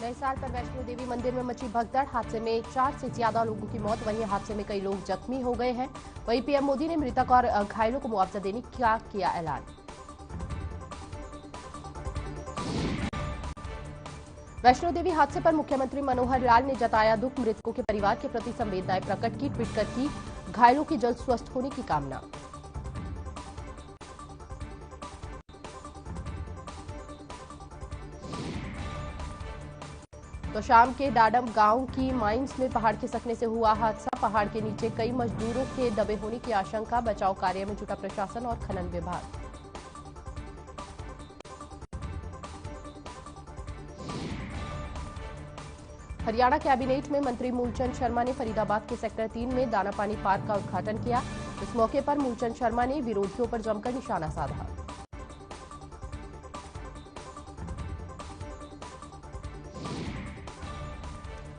नए साल पर वैष्णो देवी मंदिर में मची भगदड़। हादसे में 4 से ज्यादा लोगों की मौत। वहीं हादसे में कई लोग जख्मी हो गए हैं। वहीं पीएम मोदी ने मृतक और घायलों को मुआवजा देने का किया ऐलान। वैष्णो देवी हादसे पर मुख्यमंत्री मनोहर लाल ने जताया दुख। मृतकों के परिवार के प्रति संवेदनाएं प्रकट की। ट्वीट कर की घायलों की जल्द स्वस्थ होने की कामना। तो शाम के डाडम गांव की माइंस में पहाड़ खिसकने से हुआ हादसा। पहाड़ के नीचे कई मजदूरों के दबे होने की आशंका। बचाव कार्य में जुटा प्रशासन और खनन विभाग। हरियाणा कैबिनेट में मंत्री मूलचंद शर्मा ने फरीदाबाद के सेक्टर 3 में दानापानी पार्क का उद्घाटन किया। इस मौके पर मूलचंद शर्मा ने विरोधियों पर जमकर निशाना साधा।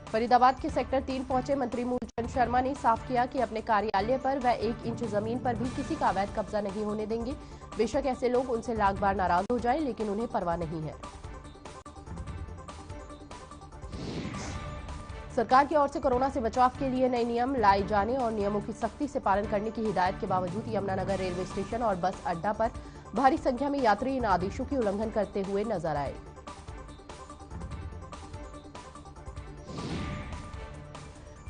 फरीदाबाद के सेक्टर 3 पहुंचे मंत्री मूलचंद शर्मा ने साफ किया कि अपने कार्यालय पर वह 1 इंच जमीन पर भी किसी का अवैध कब्जा नहीं होने देंगे। बेशक ऐसे लोग उनसे लाख बार नाराज हो जाए, लेकिन उन्हें परवाह नहीं है। सरकार की ओर से कोरोना से बचाव के लिए नए नियम लाए जाने और नियमों की सख्ती से पालन करने की हिदायत के बावजूद यमुनानगर रेलवे स्टेशन और बस अड्डा पर भारी संख्या में यात्री इन आदेशों की उल्लंघन करते हुए नजर आए।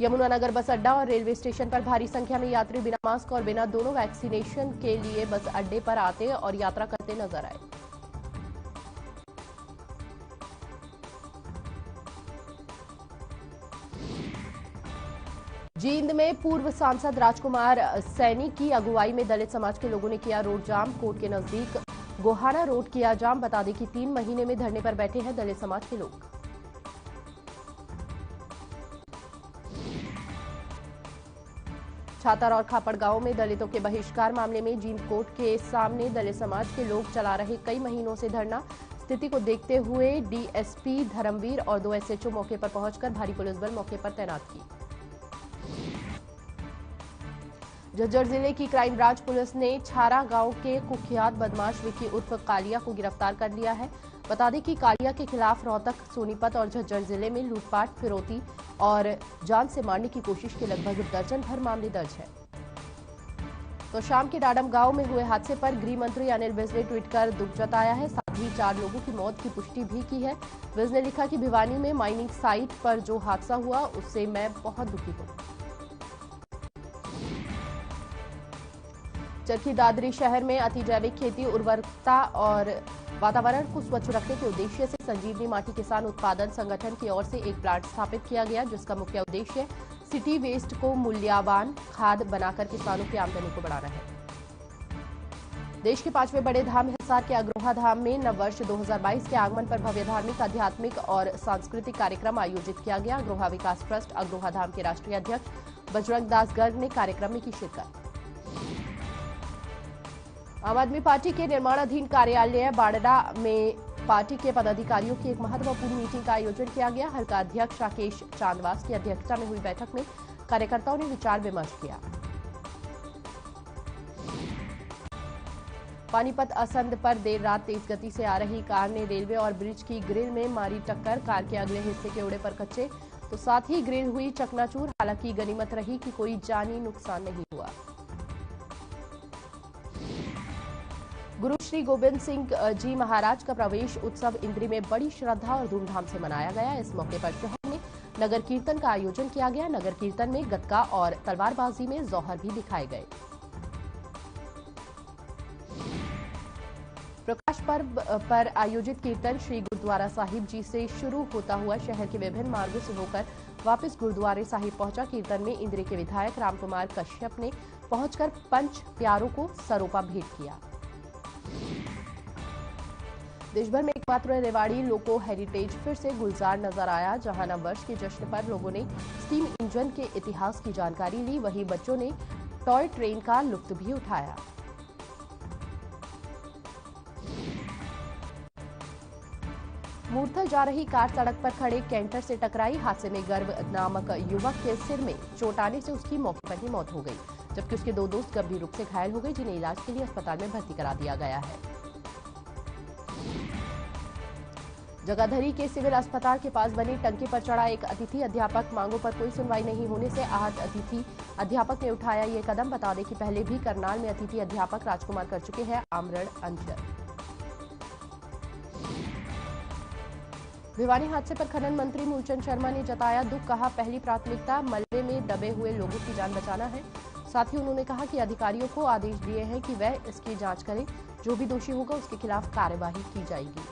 यमुनानगर बस अड्डा और रेलवे स्टेशन पर भारी संख्या में यात्री बिना मास्क और बिना दोनों वैक्सीनेशन के लिए बस अड्डे पर आते और यात्रा करते नजर आए। जींद में पूर्व सांसद राजकुमार सैनी की अगुवाई में दलित समाज के लोगों ने किया रोड जाम। कोर्ट के नजदीक गोहाना रोड किया जाम। बता दें कि 3 महीने में धरने पर बैठे हैं दलित समाज के लोग। छातर और खापड़ गांव में दलितों के बहिष्कार मामले में जींद कोर्ट के सामने दलित समाज के लोग चला रहे कई महीनों से धरना। स्थिति को देखते हुए डीएसपी धर्मवीर और 2 एसएचओ मौके पर पहुंचकर भारी पुलिस बल मौके पर तैनात की। झज्जर जिले की क्राइम ब्रांच पुलिस ने छारा गांव के कुख्यात बदमाश विकी उर्फ कालिया को गिरफ्तार कर लिया है। बता दें कि कालिया के खिलाफ रोहतक, सोनीपत और झज्जर जिले में लूटपाट, फिरौती और जान से मारने की कोशिश के लगभग दर्जन भर मामले दर्ज है। तो शाम के डाडम गांव में हुए हादसे पर गृह मंत्री अनिल विज ने ट्वीट कर दुख जताया है। साथ ही 4 लोगों की मौत की पुष्टि भी की है। विज ने लिखा कि भिवानी में माइनिंग साइट पर जो हादसा हुआ उससे मैं बहुत दुखी हूं। चरखी दादरी शहर में अति जैविक खेती, उर्वरकता और वातावरण को स्वच्छ रखने के उद्देश्य से संजीवनी माटी किसान उत्पादन संगठन की ओर से एक प्लांट स्थापित किया गया, जिसका मुख्य उद्देश्य सिटी वेस्ट को मूल्यवान खाद बनाकर किसानों की आमदनी को बढ़ाना है। देश के 5वें बड़े धाम हिसार के अग्रोहा धाम में नववर्ष 2022 के आगमन पर भव्य धार्मिक, आध्यात्मिक और सांस्कृतिक कार्यक्रम आयोजित किया गया। अग्रोहा विकास ट्रस्ट अग्रोहा धाम के राष्ट्रीय अध्यक्ष बजरंग दास गर्ग ने कार्यक्रम में की शिरकत। आम आदमी पार्टी के निर्माणाधीन कार्यालय बाड़डा में पार्टी के पदाधिकारियों की एक महत्वपूर्ण मीटिंग का आयोजन किया गया। हल्का अध्यक्ष राकेश चांदवास की अध्यक्षता में हुई बैठक में कार्यकर्ताओं ने विचार विमर्श किया। पानीपत असंध पर देर रात तेज गति से आ रही कार ने रेलवे और ब्रिज की ग्रिल में मारी टक्कर। कार के अगले हिस्से के उड़े पर कच्चे तो साथ ही ग्रिल हुई चकनाचूर। हालांकि गनीमत रही कि कोई जानी नुकसान नहीं हुआ। गुरु श्री गोविंद सिंह जी महाराज का प्रवेश उत्सव इंद्री में बड़ी श्रद्धा और धूमधाम से मनाया गया। इस मौके पर शहर में नगर कीर्तन का आयोजन किया गया। नगर कीर्तन में गतका और तलवारबाजी में जौहर भी दिखाए गए। प्रकाश पर्व पर आयोजित कीर्तन श्री गुरुद्वारा साहिब जी से शुरू होता हुआ शहर के विभिन्न मार्गों से होकर वापस गुरुद्वारे साहिब पहुंचा। कीर्तन में इंद्री के विधायक रामकुमार कश्यप ने पहुंचकर पंच प्यारों को सरोपा भेंट किया। देशभर में एकमात्र रेवाड़ी लोको हेरिटेज फिर से गुलजार नजर आया। जहां नववर्ष के जश्न पर लोगों ने स्टीम इंजन के इतिहास की जानकारी ली, वहीं बच्चों ने टॉय ट्रेन का लुत्फ भी उठाया। मूर्थल जा रही कार सड़क पर खड़े कैंटर से टकराई। हादसे में गर्व नामक युवक के सिर में चोट आने से उसकी मौके पर ही मौत हो गई, जबकि उसके 2 दोस्त गंभीर रूप से घायल हो गए, जिन्हें इलाज के लिए अस्पताल में भर्ती करा दिया गया है। जगाधरी के सिविल अस्पताल के पास बनी टंकी पर चढ़ा एक अतिथि अध्यापक, मांगों पर कोई सुनवाई नहीं होने से आहत अतिथि अध्यापक ने उठाया ये कदम। बता दें कि पहले भी करनाल में अतिथि अध्यापक राजकुमार कर चुके हैं आमरण अनशन। भिवानी हादसे पर खनन मंत्री मूलचंद शर्मा ने जताया दुख, कहा पहली प्राथमिकता मलबे में दबे हुए लोगों की जान बचाना है। साथ ही उन्होंने कहा कि अधिकारियों को आदेश दिए हैं कि वह इसकी जांच करें, जो भी दोषी होगा उसके खिलाफ कार्यवाही की जाएगी।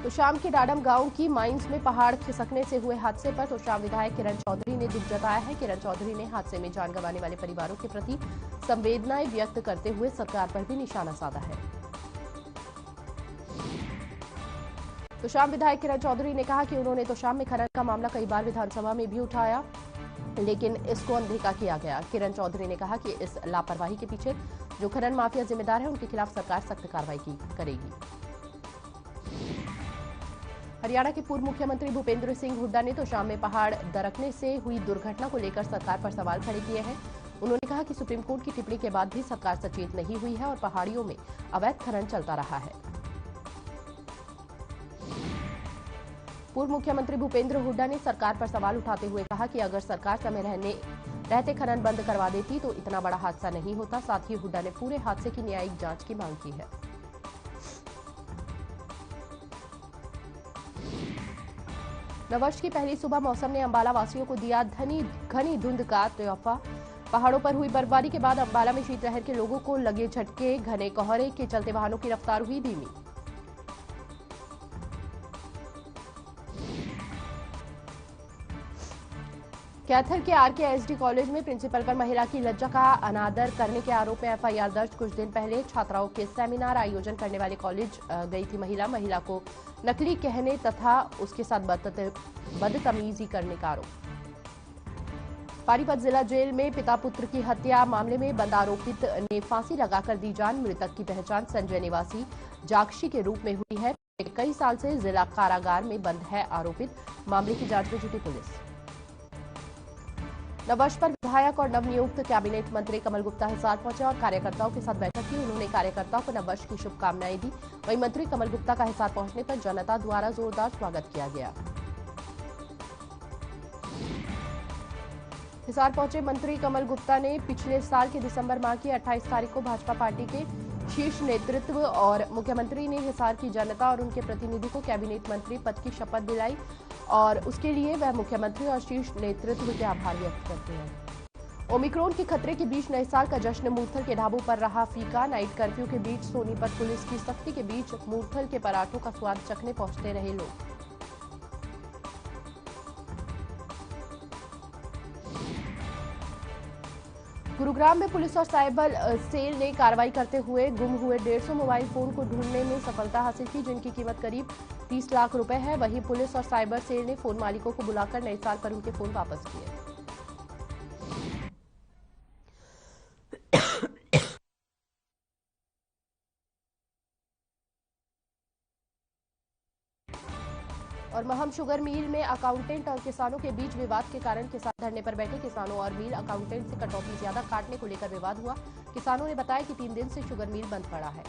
तो शाम के डाडम गांव की माइंस में पहाड़ खिसकने से हुए हादसे पर तोशाम विधायक किरण चौधरी ने दुख जताया है। किरण चौधरी ने हादसे में जान गंवाने वाले परिवारों के प्रति संवेदनाएं व्यक्त करते हुए सरकार पर भी निशाना साधा है। तोशाम विधायक किरण चौधरी ने कहा कि उन्होंने तोशाम में खनन का मामला कई बार विधानसभा में भी उठाया, लेकिन इसको अनदेखा किया गया। किरण चौधरी ने कहा कि इस लापरवाही के पीछे जो खनन माफिया जिम्मेदार है उनके खिलाफ सरकार सख्त कार्रवाई करेगी। हरियाणा के पूर्व मुख्यमंत्री भूपेंद्र सिंह हुड्डा ने तोशाम में पहाड़ दरकने से हुई दुर्घटना को लेकर सरकार पर सवाल खड़े किए हैं। उन्होंने कहा कि सुप्रीम कोर्ट की टिप्पणी के बाद भी सरकार सचेत नहीं हुई है और पहाड़ियों में अवैध खनन चलता रहा है। पूर्व मुख्यमंत्री भूपेंद्र हुड्डा ने सरकार पर सवाल उठाते हुए कहा कि अगर सरकार समय रहते खनन बंद करवा देती तो इतना बड़ा हादसा नहीं होता। साथ ही हुड्डा ने पूरे हादसे की न्यायिक जांच की मांग की है। नववर्ष की पहली सुबह मौसम ने अंबाला वासियों को दिया घनी धुंध का तोहफा। पहाड़ों पर हुई बर्फबारी के बाद अंबाला में शीतलहर के लोगों को लगे झटके। घने कोहरे के चलते वाहनों की रफ्तार हुई धीमी। कैथल के आरकेएसडी कॉलेज में प्रिंसिपल पर महिला की लज्जा का अनादर करने के आरोप में एफआईआर दर्ज। कुछ दिन पहले छात्राओं के सेमिनार आयोजन करने वाले कॉलेज गई थी महिला को नकली कहने तथा उसके साथ बदतमीजी करने का आरोप। पानीपत जिला जेल में पिता पुत्र की हत्या मामले में बंद आरोपित ने फांसी लगाकर दी जान। मृतक की पहचान संजय निवासी जाक्षी के रूप में हुई है। कई साल से जिला कारागार में बंद है आरोपित। मामले की जांच में जुटी पुलिस। नववर्ष पर विधायक और नवनियुक्त कैबिनेट मंत्री कमल गुप्ता हिसार पहुंचे और कार्यकर्ताओं के साथ बैठक की। उन्होंने कार्यकर्ताओं को नववर्ष की शुभकामनाएं दी। वहीं मंत्री कमल गुप्ता का हिसार पहुंचने पर जनता द्वारा जोरदार स्वागत किया गया। हिसार पहुंचे मंत्री कमल गुप्ता ने पिछले साल के दिसंबर माह की 28 तारीख को भाजपा पार्टी के शीर्ष नेतृत्व और मुख्यमंत्री ने हिसार की जनता और उनके प्रतिनिधि को कैबिनेट मंत्री पद की शपथ दिलाई और उसके लिए वह मुख्यमंत्री और शीर्ष नेतृत्व के आभार व्यक्त करते हैं। ओमिक्रॉन के खतरे के बीच नए साल का जश्न मूर्थल के ढाबों पर रहा फीका। नाइट कर्फ्यू के बीच सोनीपत पुलिस की सख्ती के बीच मूर्थल के पराठों का स्वाद चखने पहुंचते रहे लोग। गुरुग्राम में पुलिस और साइबर सेल ने कार्रवाई करते हुए गुम हुए 150 मोबाइल फोन को ढूंढने में सफलता हासिल की, जिनकी कीमत करीब 30 लाख रुपए है। वहीं पुलिस और साइबर सेल ने फोन मालिकों को बुलाकर नए साल पर उनके फोन वापस किए। और महम शुगर मिल में अकाउंटेंट और किसानों के बीच विवाद के कारण किसान धरने पर बैठे। किसानों और मिल अकाउंटेंट से कटौती ज्यादा काटने को लेकर विवाद हुआ। किसानों ने बताया कि 3 दिन से शुगर मिल बंद पड़ा है।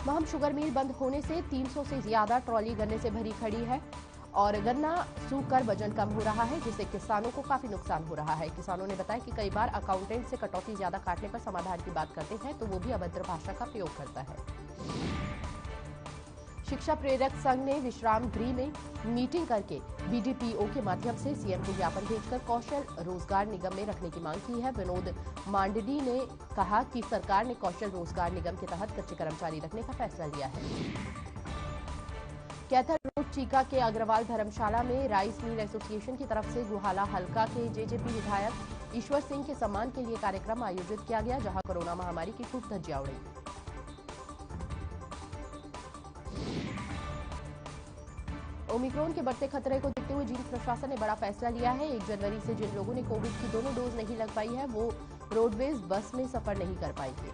महम शुगर मिल बंद होने से 300 से ज्यादा ट्रॉली गन्ने से भरी खड़ी है और गन्ना सूखकर वजन कम हो रहा है, जिससे किसानों को काफी नुकसान हो रहा है। किसानों ने बताया कि कई बार अकाउंटेंट से कटौती ज्यादा काटने पर समाधान की बात करते हैं तो वो भी अभद्र भाषा का प्रयोग करता है। शिक्षा प्रेरक संघ ने विश्राम गृह में मीटिंग करके बीडीपीओ के माध्यम से सीएम को ज्ञापन भेजकर कौशल रोजगार निगम में रखने की मांग की है। विनोद मांडडी ने कहा कि सरकार ने कौशल रोजगार निगम के तहत कच्चे कर्मचारी रखने का फैसला लिया है। कैथल रोड चीका के अग्रवाल धर्मशाला में राइस मिल एसोसिएशन की तरफ से गुहाला हलका के जेजेपी विधायक ईश्वर सिंह के सम्मान के लिए कार्यक्रम आयोजित किया गया, जहां कोरोना महामारी की खूब धज्जियां उड़ी। ओमिक्रॉन के बढ़ते खतरे को देखते हुए जींद प्रशासन ने बड़ा फैसला लिया है। 1 जनवरी से जिन लोगों ने कोविड की दोनों डोज नहीं लग पाई है वो रोडवेज बस में सफर नहीं कर पाएंगे।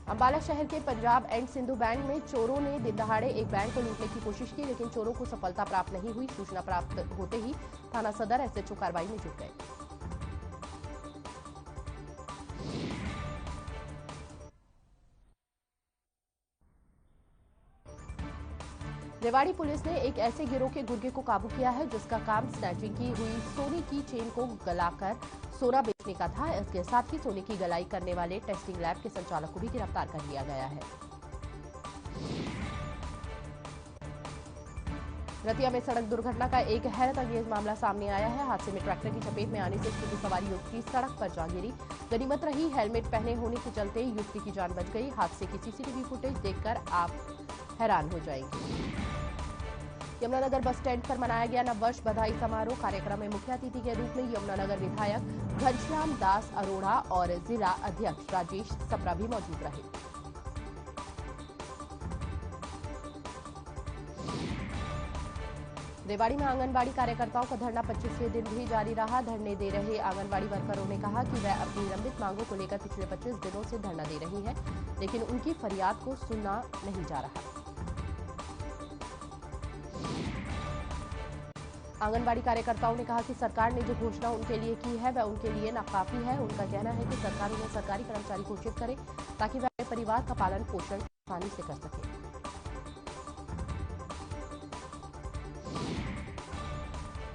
अंबाला शहर के पंजाब एंड सिंधु बैंक में चोरों ने दिन दहाड़े एक बैंक को लूटने की कोशिश की, लेकिन चोरों को सफलता प्राप्त नहीं हुई। सूचना प्राप्त होते ही थाना सदर एसएचओ कार्रवाई में जुट गए। रेवाड़ी पुलिस ने एक ऐसे गिरोह के गुर्गे को काबू किया है जिसका काम स्नैचिंग की हुई सोने की चेन को गलाकर सोना बेचने का था। इसके साथ ही सोने की गलाई करने वाले टेस्टिंग लैब के संचालक को भी गिरफ्तार कर लिया गया है। रतिया में सड़क दुर्घटना का एक हैरत अंगेज मामला सामने आया है। हादसे में ट्रैक्टर की चपेट में आने से स्कूटी सवार युवती सड़क पर जा गिरी। गनीमत रही हेलमेट पहने होने के चलते युवती की जान बच गई। हादसे की सीसीटीवी फुटेज देखकर आप हैरान हो जाएंगे। यमुनानगर बस स्टैंड पर मनाया गया नववर्ष बधाई समारोह। कार्यक्रम में मुख्य अतिथि के रूप में यमुनानगर विधायक घनश्याम दास अरोड़ा और जिला अध्यक्ष राजेश सप्रा भी मौजूद रहे। रेवाड़ी में आंगनबाड़ी कार्यकर्ताओं का धरना 25वें दिन भी जारी रहा। धरने दे रहे आंगनबाड़ी वर्करों ने कहा कि वह अपनी लंबित मांगों को लेकर पिछले 25 दिनों से धरना दे रही है, लेकिन उनकी फरियाद को सुना नहीं जा रहा। आंगनबाड़ी कार्यकर्ताओं ने कहा कि सरकार ने जो घोषणा उनके लिए की है वह उनके लिए नाकाफी है। उनका कहना है कि सरकार उन्हें सरकारी कर्मचारी घोषित करे ताकि वह अपने परिवार का पालन पोषण आसानी से कर सके।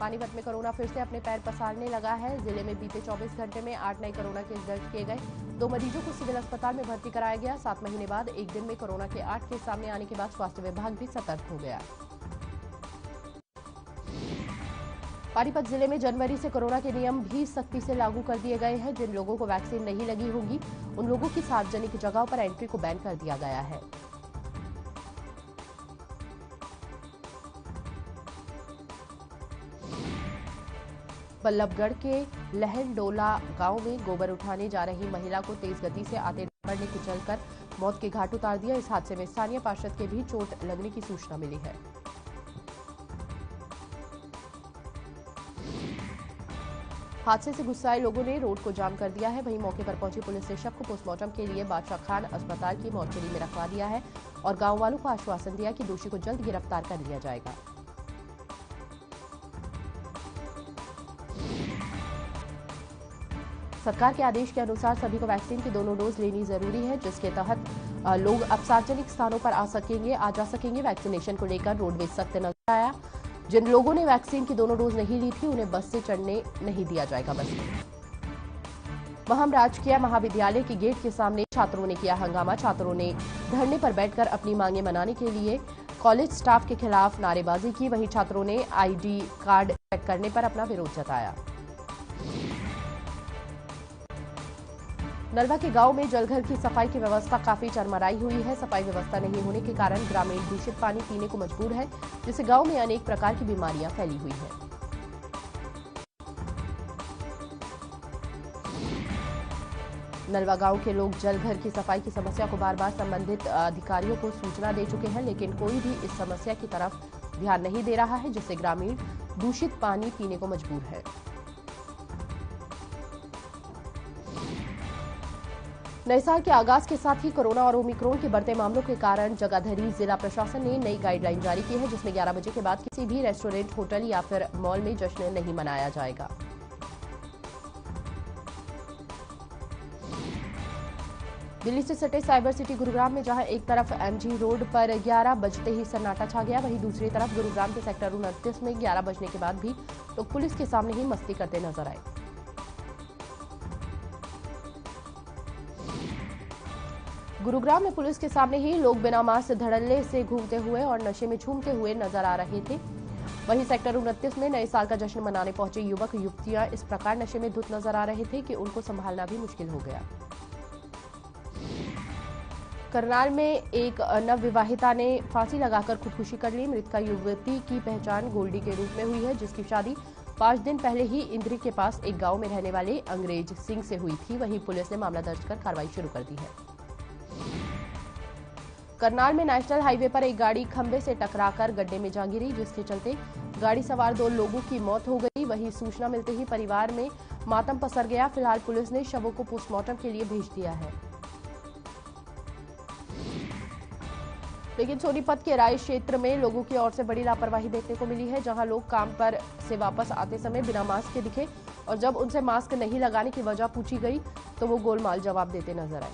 पानीपत में कोरोना फिर से अपने पैर पसारने लगा है। जिले में बीते 24 घंटे में 8 नए कोरोना केस दर्ज किए गए। 2 मरीजों को सिविल अस्पताल में भर्ती कराया गया। 7 महीने बाद एक दिन में कोरोना के 8 केस सामने आने के बाद स्वास्थ्य विभाग भी सतर्क हो गया। पानीपत जिले में जनवरी से कोरोना के नियम भी सख्ती से लागू कर दिए गए हैं। जिन लोगों को वैक्सीन नहीं लगी होगी उन लोगों की सार्वजनिक जगहों पर एंट्री को बैन कर दिया गया है। बल्लभगढ़ के लहनडोला गांव में गोबर उठाने जा रही महिला को तेज गति से आते डंपर ने कुचलकर मौत के घाट उतार दिया। इस हादसे में स्थानीय पार्षद के भी चोट लगने की सूचना मिली है। हादसे से गुस्साए लोगों ने रोड को जाम कर दिया है। वहीं मौके पर पहुंची पुलिस ने शव को पोस्टमार्टम के लिए बादशाह खान अस्पताल की मोर्चरी में रखवा दिया है और गांव वालों को आश्वासन दिया कि दोषी को जल्द गिरफ्तार कर लिया जाएगा। सरकार के आदेश के अनुसार सभी को वैक्सीन की दोनों डोज लेनी जरूरी है, जिसके तहत लोग अब सार्वजनिक स्थानों पर आ जा सकेंगे। वैक्सीनेशन को लेकर रोडवेज सख्त नजर आया। जिन लोगों ने वैक्सीन की दोनों डोज नहीं ली थी उन्हें बस से चढ़ने नहीं दिया जाएगा। बस में महम राजकीय महाविद्यालय के गेट के सामने छात्रों ने किया हंगामा। छात्रों ने धरने पर बैठकर अपनी मांगे मनाने के लिए कॉलेज स्टाफ के खिलाफ नारेबाजी की। वहीं छात्रों ने आईडी कार्ड चेक करने पर अपना विरोध जताया। नलवा के गांव में जलघर की सफाई की व्यवस्था काफी चरमराई हुई है। सफाई व्यवस्था नहीं होने के कारण ग्रामीण दूषित पानी पीने को मजबूर है, जिससे गांव में अनेक प्रकार की बीमारियां फैली हुई हैं। नलवा गांव के लोग जलघर की सफाई की समस्या को बार बार संबंधित अधिकारियों को सूचना दे चुके हैं, लेकिन कोई भी इस समस्या की तरफ ध्यान नहीं दे रहा है, जिससे ग्रामीण दूषित पानी पीने को मजबूर है। नए साल के आगाज के साथ ही कोरोना और ओमिक्रॉन के बढ़ते मामलों के कारण जगाधरी जिला प्रशासन ने नई गाइडलाइन जारी की है, जिसमें 11 बजे के बाद किसी भी रेस्टोरेंट, होटल या फिर मॉल में जश्न नहीं मनाया जाएगा। दिल्ली से सटे साइबर सिटी गुरुग्राम में जहां एक तरफ एमजी रोड पर 11 बजते ही सन्नाटा छा गया, वहीं दूसरी तरफ गुरुग्राम के सेक्टर 29 में 11 बजने के बाद भी लोग पुलिस के सामने ही मस्ती करते नजर आए। गुरुग्राम में पुलिस के सामने ही लोग बिना मास्क धड़ल्ले से घूमते हुए और नशे में झूमते हुए नजर आ रहे थे। वहीं सेक्टर 29 में नए साल का जश्न मनाने पहुंचे युवक युवतियां इस प्रकार नशे में धुत नजर आ रहे थे कि उनको संभालना भी मुश्किल हो गया। करनाल में एक नवविवाहिता ने फांसी लगाकर खुदकुशी कर ली। मृतका युवती की पहचान गोल्डी के रूप में हुई है, जिसकी शादी 5 दिन पहले ही इंद्री के पास एक गांव में रहने वाले अंग्रेज सिंह से हुई थी। वहीं पुलिस ने मामला दर्ज कर कार्रवाई शुरू कर दी है। करनाल में नेशनल हाईवे पर एक गाड़ी खंभे से टकराकर गड्ढे में जा गिरी, जिसके चलते गाड़ी सवार 2 लोगों की मौत हो गई। वहीं सूचना मिलते ही परिवार में मातम पसर गया। फिलहाल पुलिस ने शवों को पोस्टमार्टम के लिए भेज दिया है। लेकिन सोनीपत के राय क्षेत्र में लोगों की ओर से बड़ी लापरवाही देखने को मिली है, जहां लोग काम पर से वापस आते समय बिना मास्क के दिखे और जब उनसे मास्क नहीं लगाने की वजह पूछी गई तो वो गोलमाल जवाब देते नजर आए।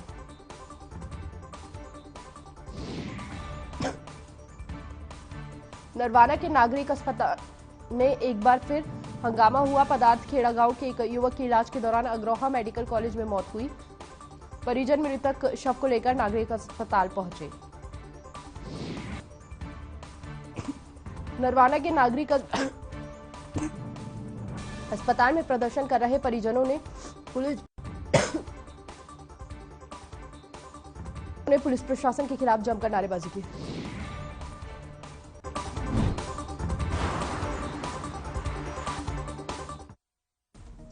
नरवाना के नागरिक अस्पताल में एक बार फिर हंगामा हुआ। पदार्थ खेड़ा गांव के एक युवक की इलाज के दौरान अग्रोहा मेडिकल कॉलेज में मौत हुई। परिजन मृतक शव को लेकर नागरिक अस्पताल पहुंचे। नरवाना के नागरिक अस्पताल में प्रदर्शन कर रहे परिजनों ने पुलिस प्रशासन के खिलाफ जमकर नारेबाजी की।